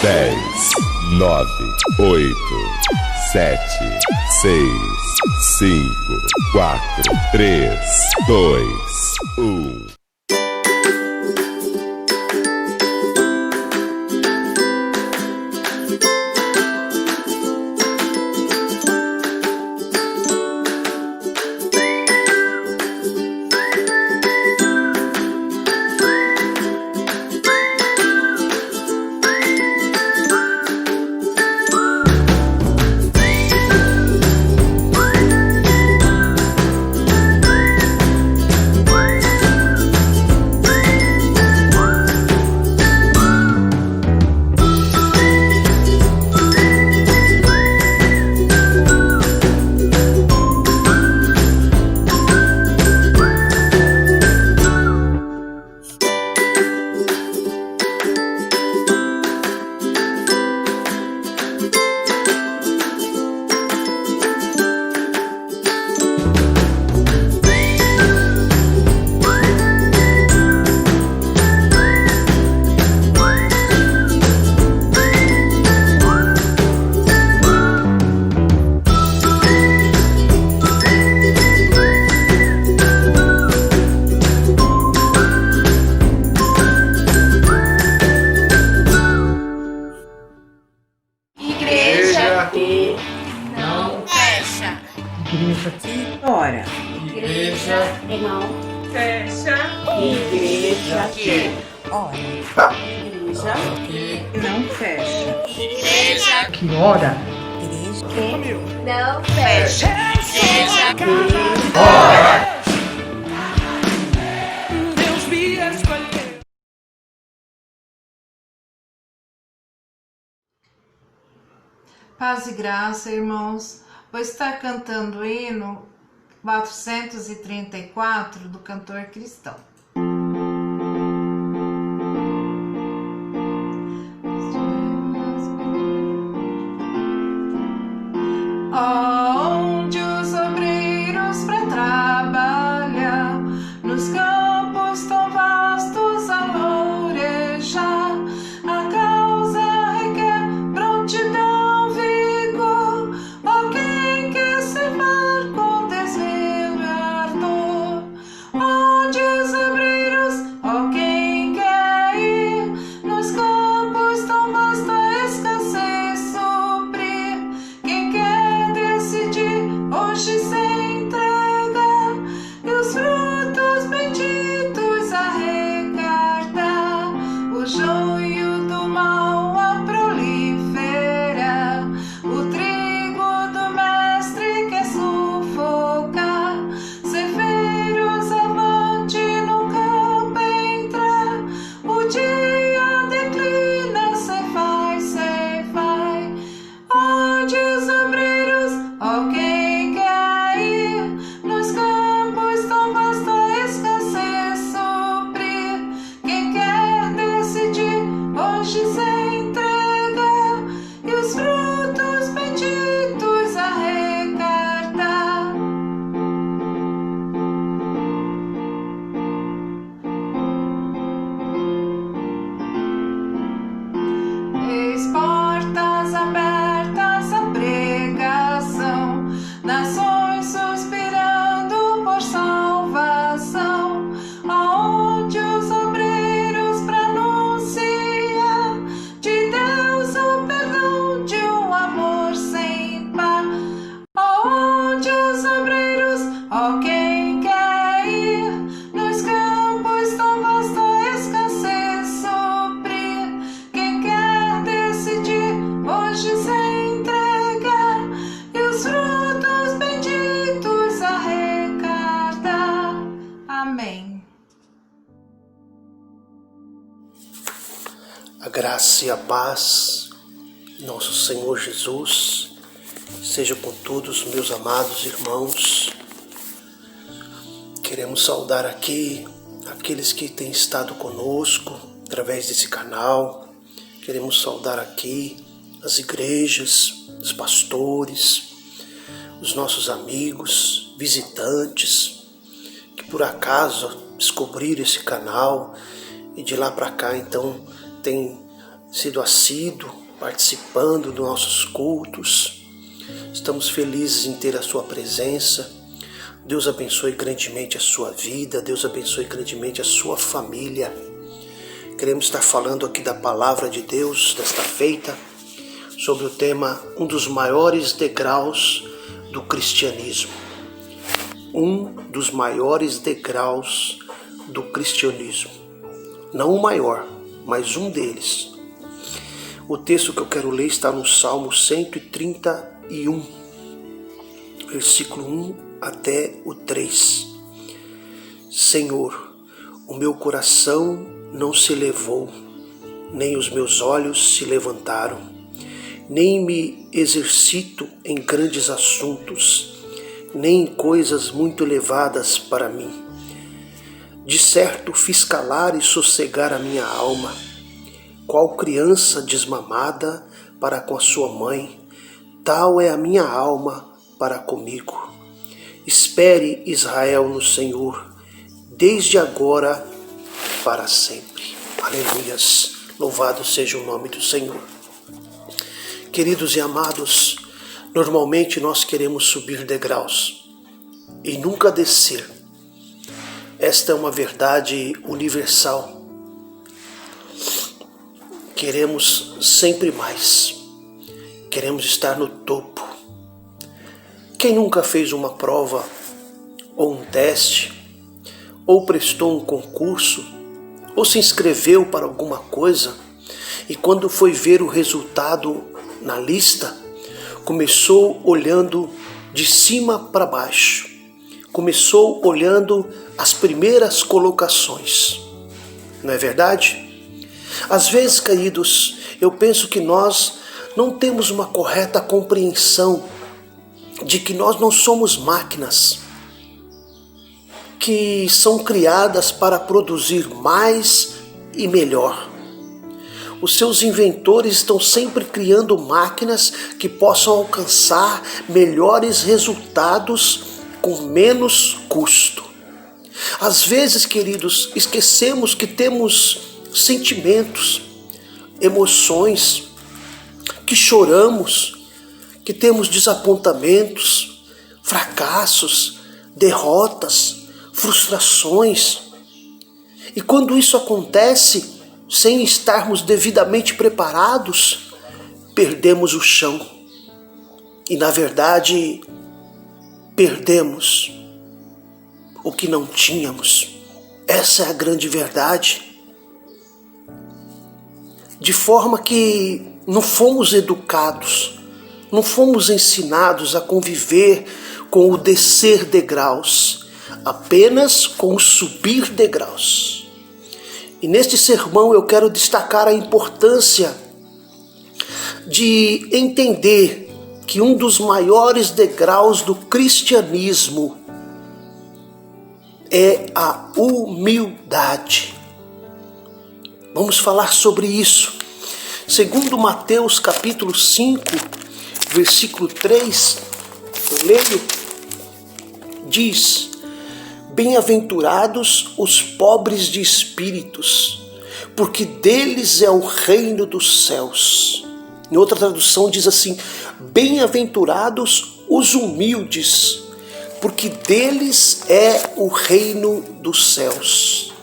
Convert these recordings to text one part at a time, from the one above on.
10, 9, 8, 7, 6, 5, 4, 3, 2, 1. Igreja que ora. Igreja que não fecha. Igreja que Ora. Igreja Que não fecha. Igreja Que ora. que não fecha. Igreja que Deus me escolheu. Paz e graça, irmãos. Vou estar cantando o hino 434 do cantor cristão. Onde os obreiros para trabalhar, nos campos tão vastos a lourejar, a causa requer prontidão, vigor, ó quem quer servar com desvelo e ardor. Onde os obreiros, ó quem quer ir, nos campos tão vasta escassez suprir, quem quer decidir hoje se entregar e os frutos benditos arrecadar. O joio do mal a proliferar, o trigo do mestre quer sufocar. Ceifeiros avante no campo entrar, o dia declina, ceifai, ceifai. Onde os obreiros, ó quem quer ir, nos campos tão vasta escassez suprir, quem quer decidir hoje se entregar e os frutos benditos arrecadar. Eis portas abertas à pregação, nações suspirando por salvação, aonde os obreiros pra anunciar de Deus o perdão de um amor sem par. Aonde os obreiros, ó quem quer ir, nos campos tão vasta escassez suprir, quem quer decidir hoje se entregar e os frutos benditos arrecadar. Amém. A graça e a paz, nosso Senhor Jesus, seja com todos meus amados irmãos. Queremos saudar aqui aqueles que têm estado conosco através desse canal. Queremos saudar aqui as igrejas, os pastores, os nossos amigos, visitantes, que por acaso descobriram esse canal e de lá para cá então tem sido assíduo, participando dos nossos cultos. Estamos felizes em ter a sua presença. Deus abençoe grandemente a sua vida, Deus abençoe grandemente a sua família. Queremos estar falando aqui da palavra de Deus desta feita, sobre o tema, um dos maiores degraus do cristianismo. Um dos maiores degraus do cristianismo. Não o maior, mas um deles. O texto que eu quero ler está no Salmo 131, versículo 1 até o 3. Senhor, o meu coração não se elevou, nem os meus olhos se levantaram, nem me exercito em grandes assuntos, nem em coisas muito elevadas para mim. De certo fiz calar e sossegar a minha alma, qual criança desmamada para com a sua mãe, tal é a minha alma para comigo. Espere Israel no Senhor, desde agora para sempre. Aleluias, louvado seja o nome do Senhor. Queridos e amados, normalmente nós queremos subir degraus e nunca descer. Esta é uma verdade universal. Queremos sempre mais. Queremos estar no topo. Quem nunca fez uma prova, ou um teste, ou prestou um concurso, ou se inscreveu para alguma coisa, e quando foi ver o resultado na lista, começou olhando de cima para baixo. Começou olhando as primeiras colocações. Não é verdade? Às vezes, queridos, eu penso que nós não temos uma correta compreensão de que nós não somos máquinas que são criadas para produzir mais e melhor. Os seus inventores estão sempre criando máquinas que possam alcançar melhores resultados com menos custo. Às vezes, queridos, esquecemos que temos sentimentos, emoções, que choramos, que temos desapontamentos, fracassos, derrotas, frustrações. E quando isso acontece, sem estarmos devidamente preparados, perdemos o chão. E na verdade, perdemos o que não tínhamos. Essa é a grande verdade. De forma que não fomos educados, não fomos ensinados a conviver com o descer degraus, apenas com o subir degraus. E neste sermão eu quero destacar a importância de entender que um dos maiores degraus do cristianismo é a humildade. Vamos falar sobre isso. Segundo Mateus capítulo 5, versículo 3, eu leio, diz: Bem-aventurados os pobres de espíritos, porque deles é o reino dos céus. Em outra tradução diz assim: Bem-aventurados os humildes, porque deles é o reino dos céus.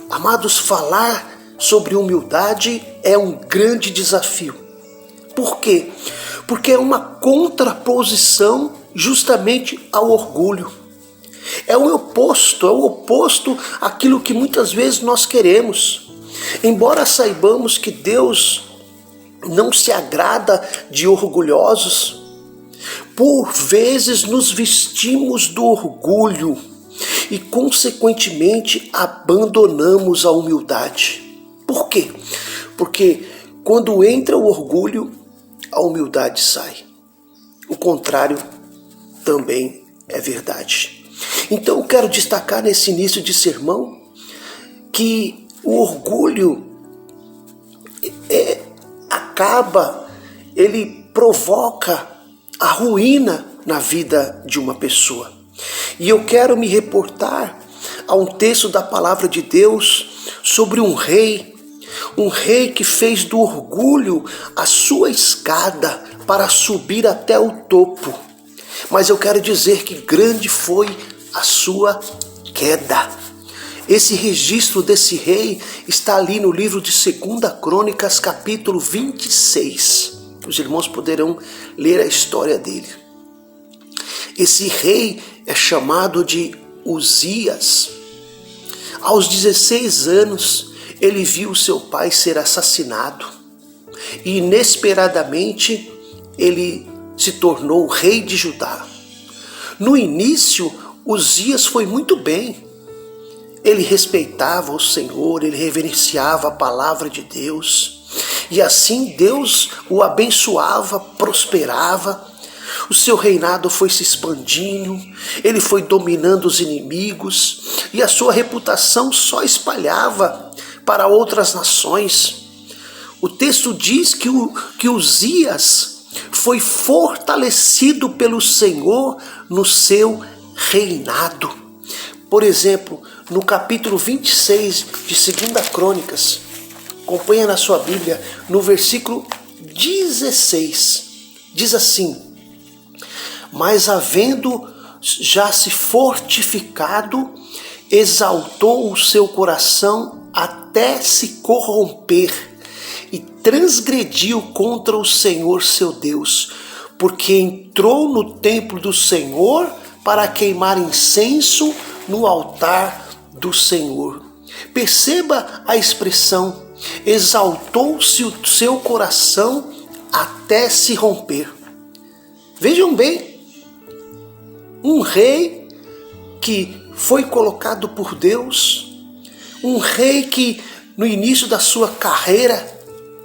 Amados, falar sobre humildade é um grande desafio. Por quê? Porque é uma contraposição justamente ao orgulho. É o oposto àquilo que muitas vezes nós queremos. Embora saibamos que Deus não se agrada de orgulhosos, por vezes nos vestimos do orgulho e, consequentemente, abandonamos a humildade. Por quê? Porque quando entra o orgulho, a humildade sai. O contrário também é verdade. Então eu quero destacar nesse início de sermão que o orgulho ele provoca a ruína na vida de uma pessoa. E eu quero me reportar a um texto da palavra de Deus sobre um rei Um rei que fez do orgulho a sua escada para subir até o topo. Mas eu quero dizer que grande foi a sua queda. Esse registro desse rei está ali no livro de 2 Crônicas, capítulo 26. Os irmãos poderão ler a história dele. Esse rei é chamado de Uzias. Aos 16 anos, ele viu seu pai ser assassinado. E inesperadamente, ele se tornou rei de Judá. No início, Uzias foi muito bem. Ele respeitava o Senhor, ele reverenciava a palavra de Deus. E assim Deus o abençoava, prosperava. O seu reinado foi se expandindo, ele foi dominando os inimigos e a sua reputação só espalhava para outras nações. O texto diz que Uzias foi fortalecido pelo Senhor no seu reinado. Por exemplo, no capítulo 26 de 2 Crônicas, acompanha na sua Bíblia, no versículo 16, diz assim: mas havendo já se fortificado, exaltou o seu coração até se corromper e transgrediu contra o Senhor seu Deus, porque entrou no templo do Senhor para queimar incenso no altar do Senhor. Perceba a expressão, exaltou-se o seu coração até se romper. Vejam bem, um rei que foi colocado por Deus, um rei que no início da sua carreira,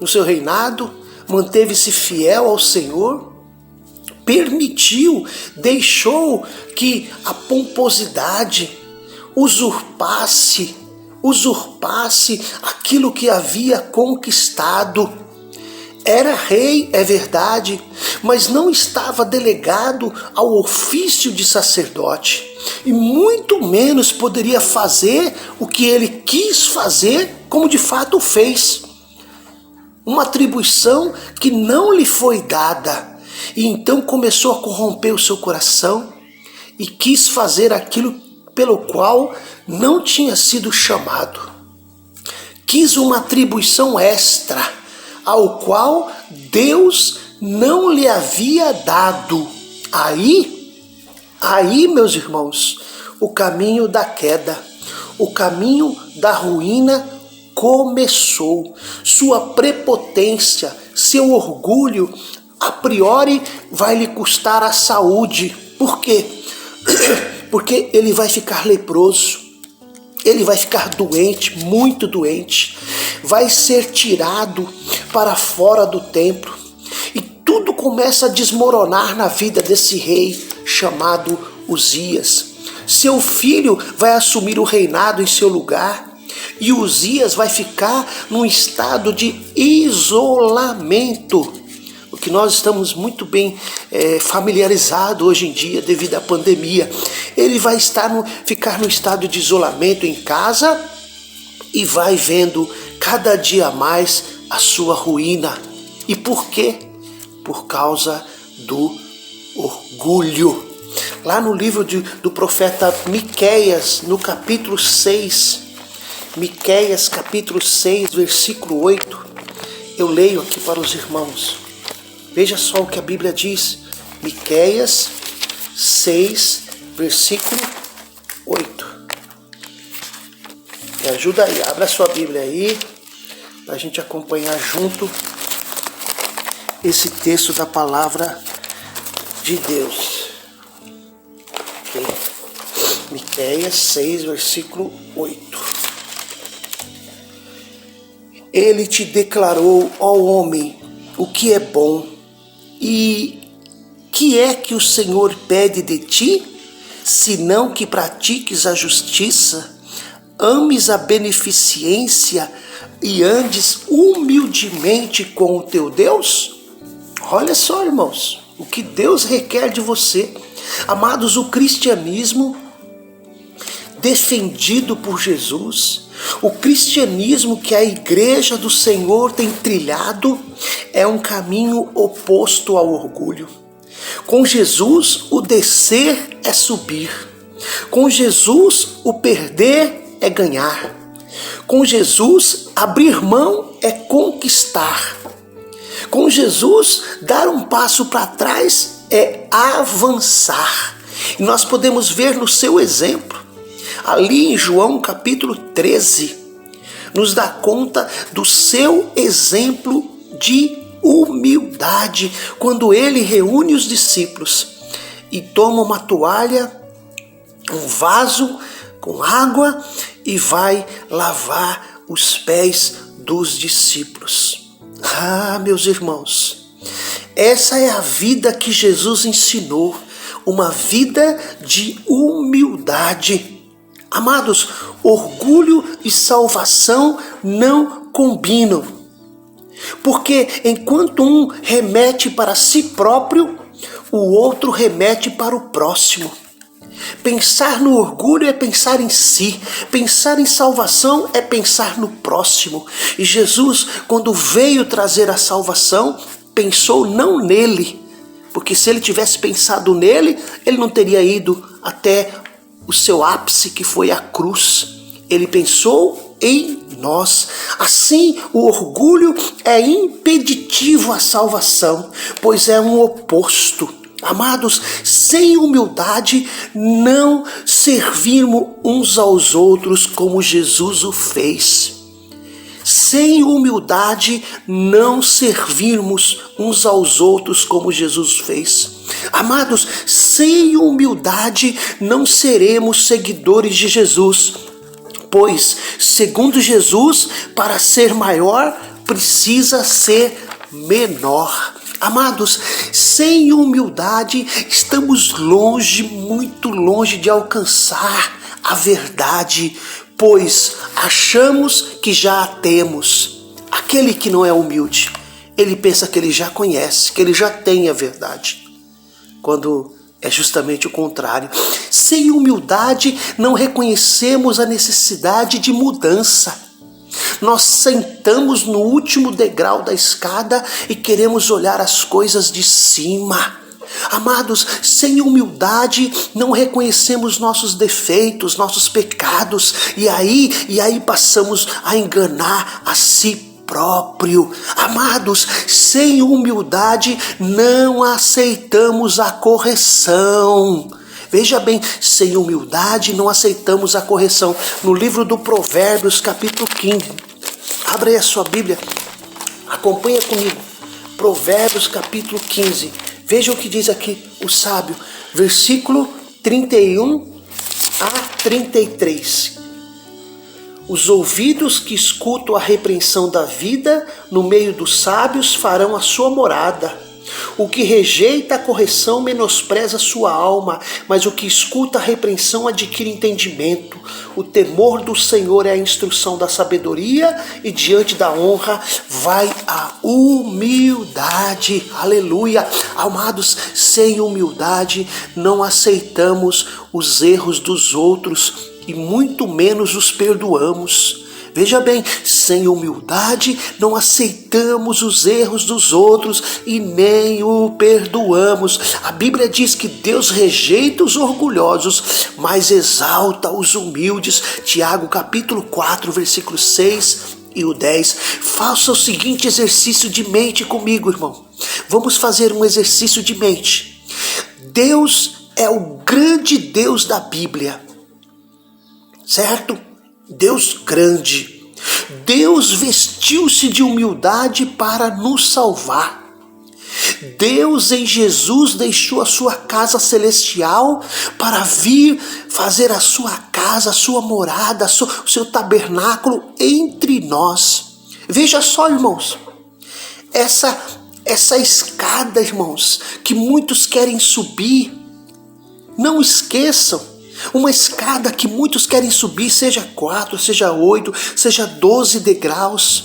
no seu reinado, manteve-se fiel ao Senhor, deixou que a pomposidade usurpasse aquilo que havia conquistado. Era rei, é verdade, mas não estava delegado ao ofício de sacerdote e muito menos poderia fazer o que ele quis fazer, como de fato fez. Uma atribuição que não lhe foi dada, e então começou a corromper o seu coração e quis fazer aquilo pelo qual não tinha sido chamado. Quis uma atribuição extra, ao qual Deus não lhe havia dado. Aí, meus irmãos, o caminho da queda, o caminho da ruína começou. Sua prepotência, seu orgulho, a priori vai lhe custar a saúde. Por quê? Porque ele vai ficar leproso. Ele vai ficar doente, muito doente, vai ser tirado para fora do templo e tudo começa a desmoronar na vida desse rei chamado Uzias. Seu filho vai assumir o reinado em seu lugar e Uzias vai ficar num estado de isolamento, o que nós estamos muito bem familiarizados hoje em dia devido à pandemia. Ele vai ficar no estado de isolamento em casa e vai vendo cada dia mais a sua ruína. E por quê? Por causa do orgulho. Lá no livro do profeta Miqueias, no capítulo 6, Miqueias capítulo 6, versículo 8, eu leio aqui para os irmãos. Veja só o que a Bíblia diz. Miqueias 6, versículo 8. Me ajuda aí, abra a sua Bíblia aí, para a gente acompanhar junto esse texto da palavra de Deus. Okay. Miqueias 6, versículo 8. Ele te declarou, ó homem, o que é bom, e que é que o Senhor pede de ti, senão que pratiques a justiça, ames a beneficência e andes humildemente com o teu Deus? Olha só, irmãos, o que Deus requer de você. Amados, o cristianismo defendido por Jesus O cristianismo que a igreja do Senhor tem trilhado é um caminho oposto ao orgulho. Com Jesus, o descer é subir. Com Jesus, o perder é ganhar. Com Jesus, abrir mão é conquistar. Com Jesus, dar um passo para trás é avançar. E nós podemos ver no seu exemplo, ali em João capítulo 13, nos dá conta do seu exemplo de humildade, quando ele reúne os discípulos e toma uma toalha, um vaso com água e vai lavar os pés dos discípulos. Ah, meus irmãos, essa é a vida que Jesus ensinou, uma vida de humildade. Amados, orgulho e salvação não combinam, porque enquanto um remete para si próprio, o outro remete para o próximo. Pensar no orgulho é pensar em si, pensar em salvação é pensar no próximo. E Jesus, quando veio trazer a salvação, pensou não nele, porque se ele tivesse pensado nele, ele não teria ido até o seu ápice, que foi a cruz. Ele pensou em nós. Assim, o orgulho é impeditivo à salvação, pois é um oposto. Amados, sem humildade não servirmos uns aos outros como Jesus o fez. Sem humildade não servirmos uns aos outros como Jesus fez. Amados, sem humildade não seremos seguidores de Jesus, pois, segundo Jesus, para ser maior, precisa ser menor. Amados, sem humildade estamos longe, muito longe de alcançar a verdade, pois achamos que já a temos. Aquele que não é humilde, ele pensa que ele já conhece, que ele já tem a verdade, quando é justamente o contrário. Sem humildade não reconhecemos a necessidade de mudança. Nós sentamos no último degrau da escada e queremos olhar as coisas de cima. Amados, sem humildade não reconhecemos nossos defeitos, nossos pecados, e aí passamos a enganar a si próprio. Amados, sem humildade não aceitamos a correção. Veja bem, sem humildade não aceitamos a correção. No livro do Provérbios, capítulo 15. Abra aí a sua Bíblia. Acompanha comigo. Provérbios, capítulo 15. Veja o que diz aqui o sábio. Versículo 31 a 33. Os ouvidos que escutam a repreensão da vida no meio dos sábios farão a sua morada. O que rejeita a correção menospreza sua alma, mas o que escuta a repreensão adquire entendimento. O temor do Senhor é a instrução da sabedoria, e diante da honra vai a humildade. Aleluia! Amados, sem humildade não aceitamos os erros dos outros e muito menos os perdoamos. Veja bem, sem humildade não aceitamos os erros dos outros e nem o perdoamos. A Bíblia diz que Deus rejeita os orgulhosos, mas exalta os humildes. Tiago capítulo 4, versículos 6 e o 10. Faça o seguinte exercício de mente comigo, irmão. Vamos fazer um exercício de mente. Deus é o grande Deus da Bíblia, certo? Deus grande. Deus vestiu-se de humildade para nos salvar. Deus em Jesus deixou a sua casa celestial para vir fazer a sua casa, a sua morada, o seu tabernáculo entre nós. Veja só, irmãos, essa escada, irmãos, que muitos querem subir, não esqueçam. Uma escada que muitos querem subir, seja 4, seja 8, seja 12 degraus.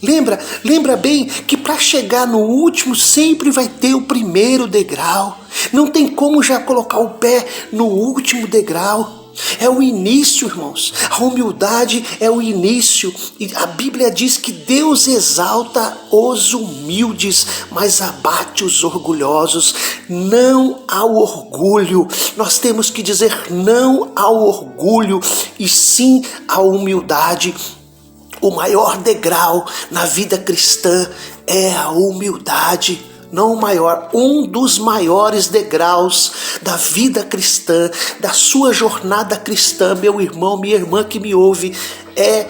Lembra bem que para chegar no último sempre vai ter o primeiro degrau. Não tem como já colocar o pé no último degrau. É o início, irmãos. A humildade é o início. E a Bíblia diz que Deus exalta os humildes, mas abate os orgulhosos. Não ao orgulho. Nós temos que dizer não ao orgulho e sim à humildade. O maior degrau na vida cristã é a humildade. Não o maior, um dos maiores degraus da vida cristã, da sua jornada cristã, meu irmão, minha irmã que me ouve, é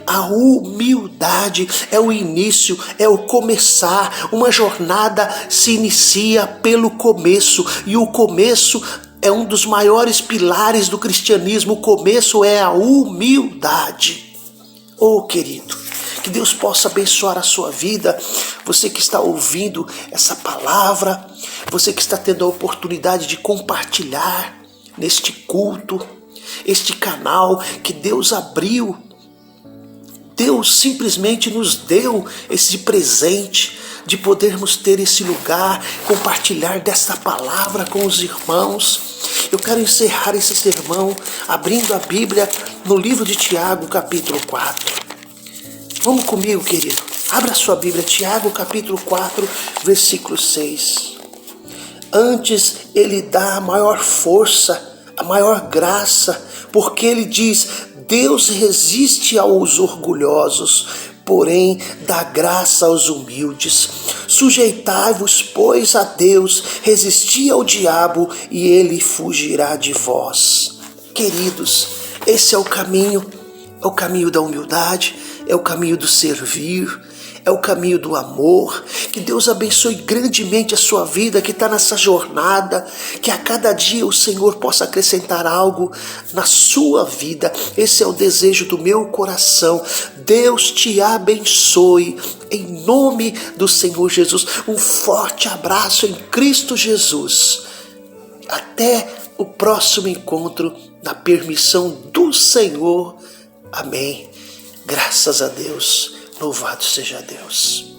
a humildade, é o início, é o começar. Uma jornada se inicia pelo começo, e o começo é um dos maiores pilares do cristianismo. O começo é a humildade. Oh, querido, que Deus possa abençoar a sua vida, você que está ouvindo essa palavra, você que está tendo a oportunidade de compartilhar neste culto, este canal que Deus abriu. Deus simplesmente nos deu esse presente de podermos ter esse lugar, compartilhar dessa palavra com os irmãos. Eu quero encerrar esse sermão abrindo a Bíblia no livro de Tiago, capítulo 4. Vamos comigo, querido. Abra sua Bíblia, Tiago, capítulo 4, versículo 6. Antes ele dá a maior força, a maior graça, porque ele diz: Deus resiste aos orgulhosos, porém dá graça aos humildes. Sujeitai-vos, pois, a Deus, resisti ao diabo e ele fugirá de vós. Queridos, esse é o caminho da humildade, é o caminho do servir, é o caminho do amor. Que Deus abençoe grandemente a sua vida que está nessa jornada, que a cada dia o Senhor possa acrescentar algo na sua vida. Esse é o desejo do meu coração. Deus te abençoe em nome do Senhor Jesus. Um forte abraço em Cristo Jesus. Até o próximo encontro, na permissão do Senhor. Amém. Graças a Deus. Louvado seja Deus.